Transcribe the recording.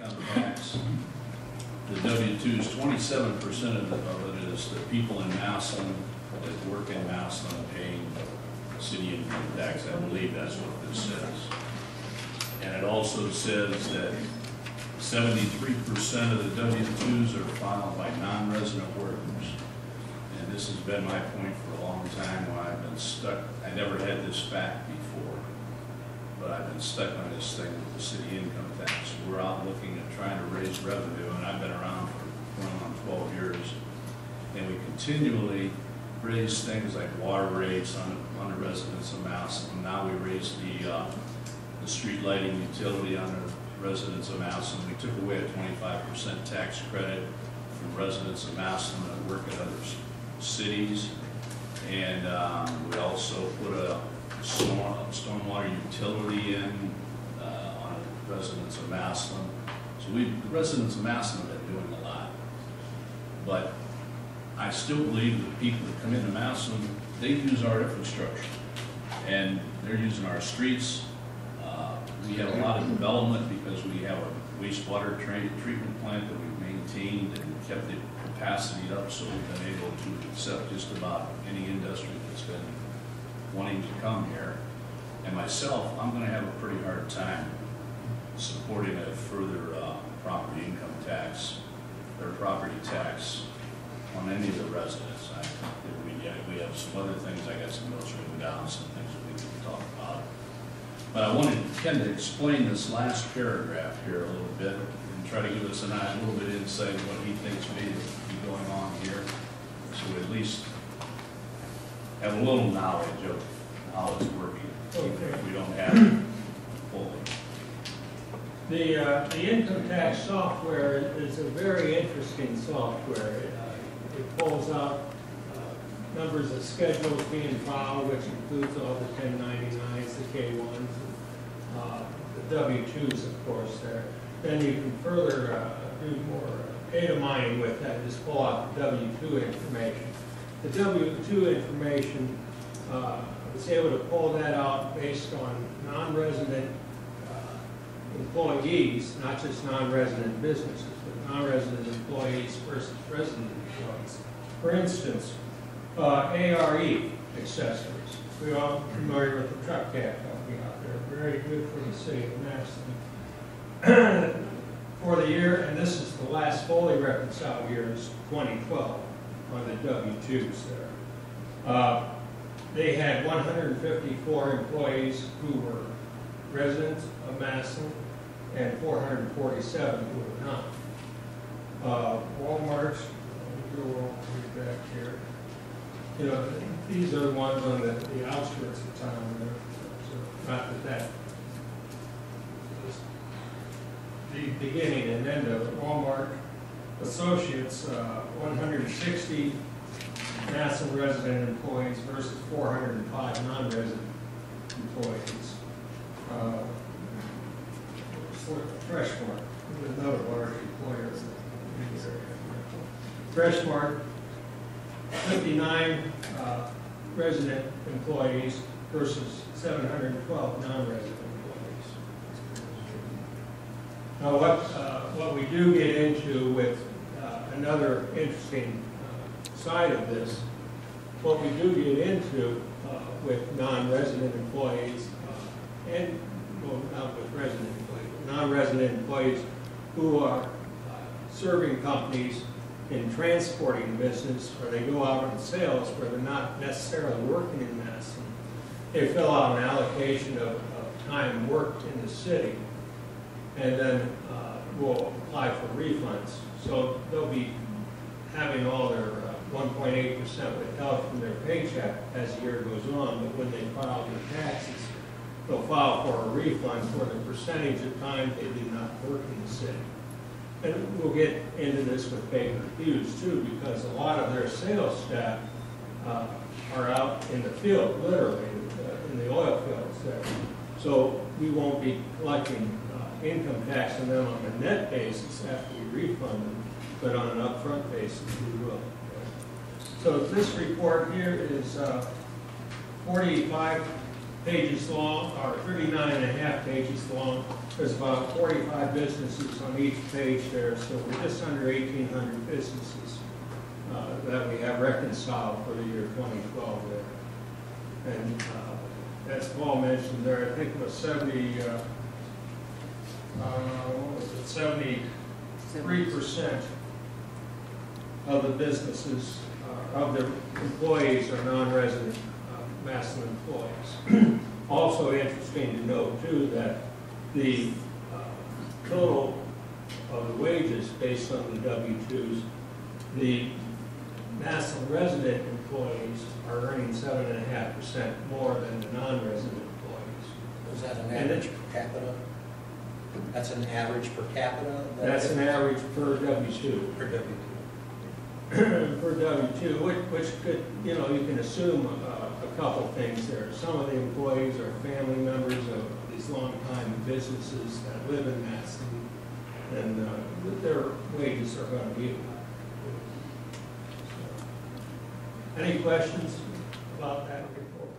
income tax. The W-2s, 27% of it is the people in Massillon that work in Massillon paying city income tax. I believe that's what this says. And it also says that 73% of the W-2s are filed by non-resident workers. And this has been my point for a long time when I've been stuck. I never had this fact before, but I've been stuck on this thing with the city income tax. We're out looking at trying to raise revenue, and I've been around for going on 12 years, and we continually raise things like water rates on the residents of Massillon. Now we raise the street lighting utility on the residents of Massillon. We took away a 25% tax credit from residents of Massillon that work at other cities, and we also put a stormwater utility in on residents of Massillon. So the residents of Massillon have been doing a lot, but I still believe that people that come into Massillon, they use our infrastructure, and they're using our streets. We have a lot of development because we have a wastewater treatment plant that we've maintained and kept the capacity up, so we've been able to accept just about any industry that's been wanting to come here. And myself, I'm going to have a pretty hard time supporting a further property income tax or property tax on any of the residents. We have some other things, I got some notes written down, some things that we can talk about. But I wanted Ken to explain this last paragraph here a little bit and try to give us a little bit of insight of what he thinks may be going on here, so we at least have a little knowledge of how it's working, even if we don't have it fully. The income tax software is a very interesting software. It pulls out numbers of schedules being filed, which includes all the 1099s, the K1s, the W-2s, of course, there. Then you can further do more data mining with that, just pull out the W-2 information. The W-2 information, I was able to pull that out based on non-resident employees, not just non-resident businesses, but non-resident employees versus resident employees. For instance, ARE accessories. We're all familiar with the truck cab company out there. Very good for the city of Massillon. For the year, and this is the last fully reconciled year, is 2012 on the W-2s there. They had 154 employees who were residents of Massillon and 447 who were not. Walmart's, go all the way back here. You know, these are the ones on the outskirts of town there. So not that is the beginning and end of it. Walmart Associates, 160 Massillon resident employees versus 405 non-resident employees. Freshmart, another large employer in this area. Freshmart, 59 resident employees versus 712 non-resident employees. Now, what we do get into with another interesting side of this, what we do get into with non-resident employees and, well, not with resident employees, but non-resident employees who are serving companies in transporting business, or they go out on sales where they're not necessarily working in Massillon. They fill out an allocation of time worked in the city, and then will apply for refunds. So they'll be having all their 1.8% withheld from their paycheck as the year goes on, but when they file their taxes, they'll file for a refund for the percentage of time they did not work in the city. And we'll get into this with Baker Hughes too, because a lot of their sales staff are out in the field, literally, in the oil fields there. So we won't be collecting income tax on them on a net basis after we refund them, but on an upfront basis we will. So this report here is 45 pages long, or 39 and a half pages long. There's about 45 businesses on each page there, so we're just under 1,800 businesses that we have reconciled for the year 2012 there. And as Paul mentioned there, I think it was 73% of the businesses, of the employees are non-resident Massillon employees. Also interesting to note too that the total of the wages based on the W-2s, the Massillon resident employees are earning 7.5% more than the non-resident employees. Is that an average per capita? That's an average per capita? That's an average per W-2. Per W-2. Per W-2, which could, you know, you can assume a couple things there. Some of the employees are family members of these long-time businesses that live in Massillon, and their wages are going to be high. So, any questions about that report?